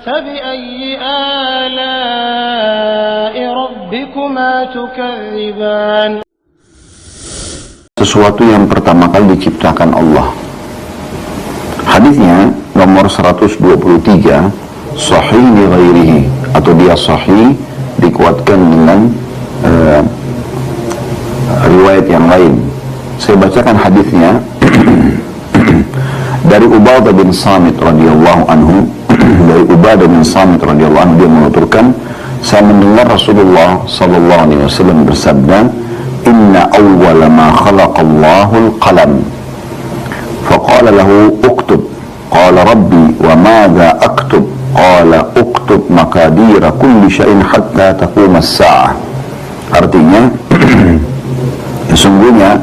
فبأي آلاء ربكما تكذبان. Sesuatu yang pertama kali diciptakan Allah. Hadisnya nomor 123, sahih li ghairihi, atau dia sahih dikuatkan dengan riwayat yang lain. Saya bacakan hadisnya dari Ubadah bin Samit radhiyallahu anhu. Dari Ubadah bin Samit radhiyallahu anhu, dia menuturkan, saya mendengar Rasulullah sallallahu alaihi wasallam bersabda, inna awwala ma khalaqallahu al-qalam faqala lahu uktub, qala rabbi wa madha aktub, qala uktub maqadira kulli syai'in hatta taquma as-sa'ah. Artinya sesungguhnya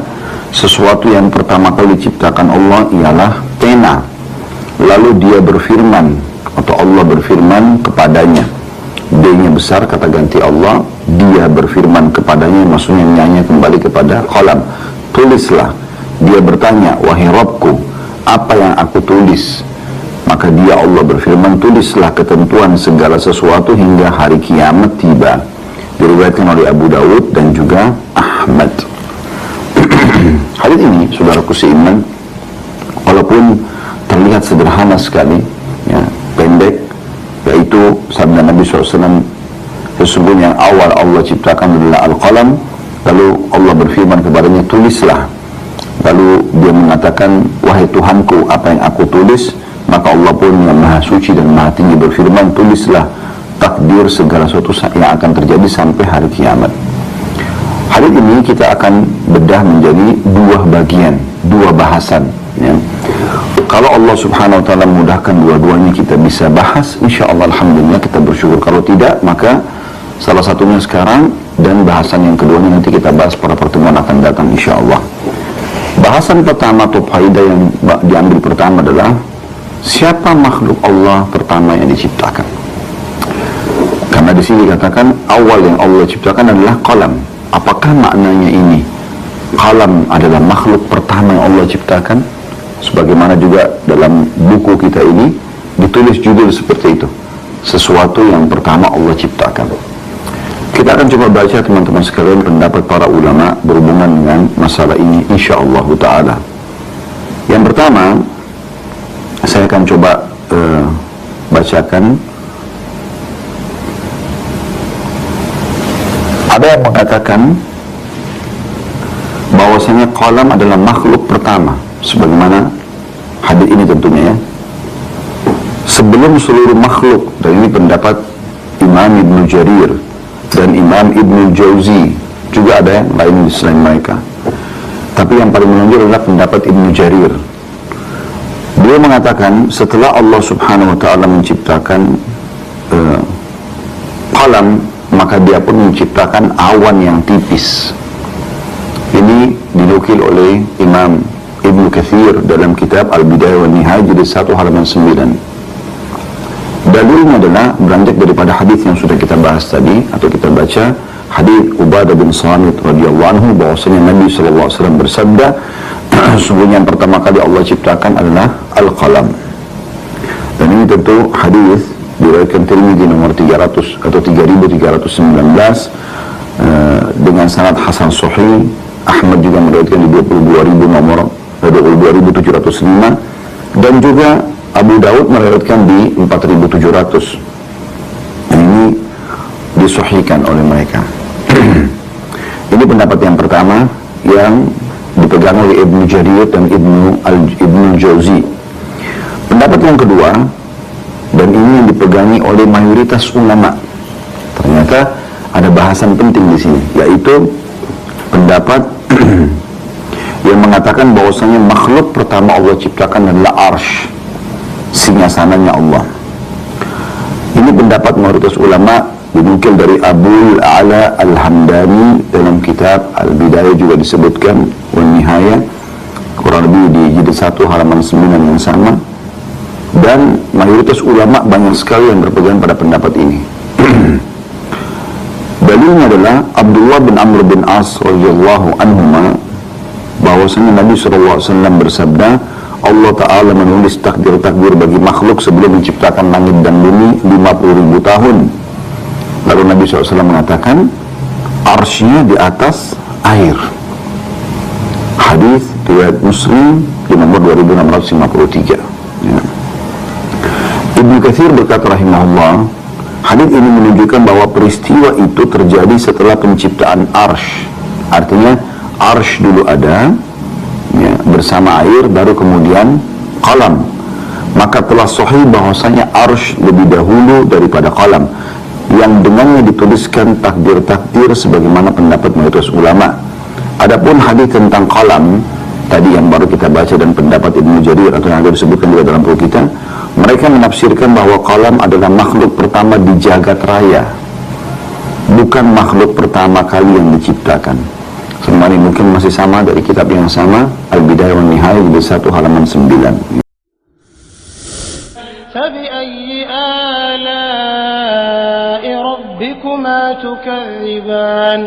sesuatu yang pertama kali diciptakan Allah ialah pena. Lalu dia berfirman, atau Allah berfirman kepadanya, D-nya besar, kata ganti Allah, dia berfirman kepadanya, maksudnya nyanyi kembali kepada qalam, tulislah. Dia bertanya, wahai Rabbku, apa yang aku tulis? Maka dia, Allah berfirman, tulislah ketentuan segala sesuatu hingga hari kiamat tiba. Diriwayatkan oleh Abu Dawud dan juga Ahmad. Hadis ini, saudaraku seiman, walaupun terlihat sederhana sekali, ya, pendek, yaitu sabda Nabi SAW, sesungguhnya awal Allah ciptakan adalah Al-Qalam, lalu Allah berfirman kepadanya, tulislah. Lalu dia mengatakan, wahai Tuhanku, apa yang aku tulis? Maka Allah pun yang maha suci dan maha tinggi berfirman, tulislah takdir segala sesuatu yang akan terjadi sampai hari kiamat. Hari ini kita akan bedah menjadi dua bagian, dua bahasan, ya. Kalau Allah subhanahu wa ta'ala mudahkan dua-duanya kita bisa bahas, insya Allah alhamdulillah kita bersyukur. Kalau tidak, maka salah satunya sekarang dan bahasan yang keduanya nanti kita bahas pada pertemuan akan datang insya Allah. Bahasan pertama atau faedah yang diambil pertama adalah siapa makhluk Allah pertama yang diciptakan. Karena di sini dikatakan awal yang Allah ciptakan adalah qalam. Apakah maknanya ini? Qalam adalah makhluk pertama yang Allah ciptakan? Sebagaimana juga dalam buku kita ini ditulis judul seperti itu, sesuatu yang pertama Allah ciptakan. Kita akan coba baca teman-teman sekalian pendapat para ulama berhubungan dengan masalah ini insyaallah ta'ala. Yang pertama, saya akan coba bacakan. Ada yang mengatakan bahwasanya qalam adalah makhluk pertama, sebagaimana hadis ini tentunya, ya, sebelum seluruh makhluk. Dan ini pendapat Imam Ibn Jarir dan Imam Ibn Jauzi, juga ada yang lain selain mereka, tapi yang paling menonjol adalah pendapat Ibn Jarir. Dia mengatakan setelah Allah subhanahu wa ta'ala menciptakan qalam, maka dia pun menciptakan awan yang tipis. Ini dinukil oleh Imam Ibnu Katsir dalam kitab Al-Bidayah wa Nihayah jilid 1 halaman 9. Dalilnya adalah beranjak daripada hadis yang sudah kita bahas tadi atau kita baca, hadis Ubadah bin Samit radhiyallahu anhu, bahwasanya Nabi sallallahu alaihi wasallam bersabda, sesungguhnya yang pertama kali Allah ciptakan adalah Al-Qalam. Dan ini tentu hadis diriwayatkan Tirmidzi nomor 300 atau 3319 dengan sanad hasan sahih. Ahmad juga meriwayatkan di 22.000 nomor 22.705, dan juga Abu Dawud meriwayatkan di 4.700. Dan ini disahihkan oleh mereka. Ini pendapat yang pertama yang dipegang oleh Ibnu Jarir dan Ibnu Jauzi. Pendapat yang kedua, dan ini yang dipegangi oleh mayoritas ulama, ternyata ada bahasan penting di sini, yaitu pendapat yang mengatakan bahwasanya makhluk pertama Allah ciptakan adalah Arsy, singgasananya Allah. Ini pendapat mayoritas ulama, dinukil dari Abu Ala Al-Hamdani dalam kitab Al-Bidayah, juga disebutkan Wan Nihayah, kurang lebih di jilid 1 halaman 9 yang sama. Dan mayoritas ulama banyak sekali yang berpegang pada pendapat ini. Dalilnya adalah Abdullah bin Amr bin As radhiyallahu anhuma, bahwasanya Nabi SAW bersabda, Allah Ta'ala menulis takdir-takdir bagi makhluk sebelum menciptakan langit dan bumi 50.000 tahun. Lalu Nabi SAW mengatakan, arsy-Nya di atas air. Hadis riwayat Muslim di nomor 2653. Ya. Ibnu Katsir berkata rahimahullah, hadis ini menunjukkan bahwa peristiwa itu terjadi setelah penciptaan arsy. Artinya arsy dulu ada, ya, bersama air, baru kemudian qalam. Maka telah sahih bahwasanya arsy lebih dahulu daripada qalam, yang dengannya dituliskan takdir-takdir sebagaimana pendapat mayoritas ulama. Adapun hadis tentang qalam tadi yang baru kita baca dan pendapat Ibnu Jarir atau yang ada disebutkan juga dalam buku kita, mereka menafsirkan bahwa qalam adalah makhluk pertama di jagat raya, bukan makhluk pertama kali yang diciptakan. Semua ini mungkin masih sama dari kitab yang sama, Al-Bidayah wan Nihayah jilid 1 halaman 9. فبأي آلاء ربكما تكذبان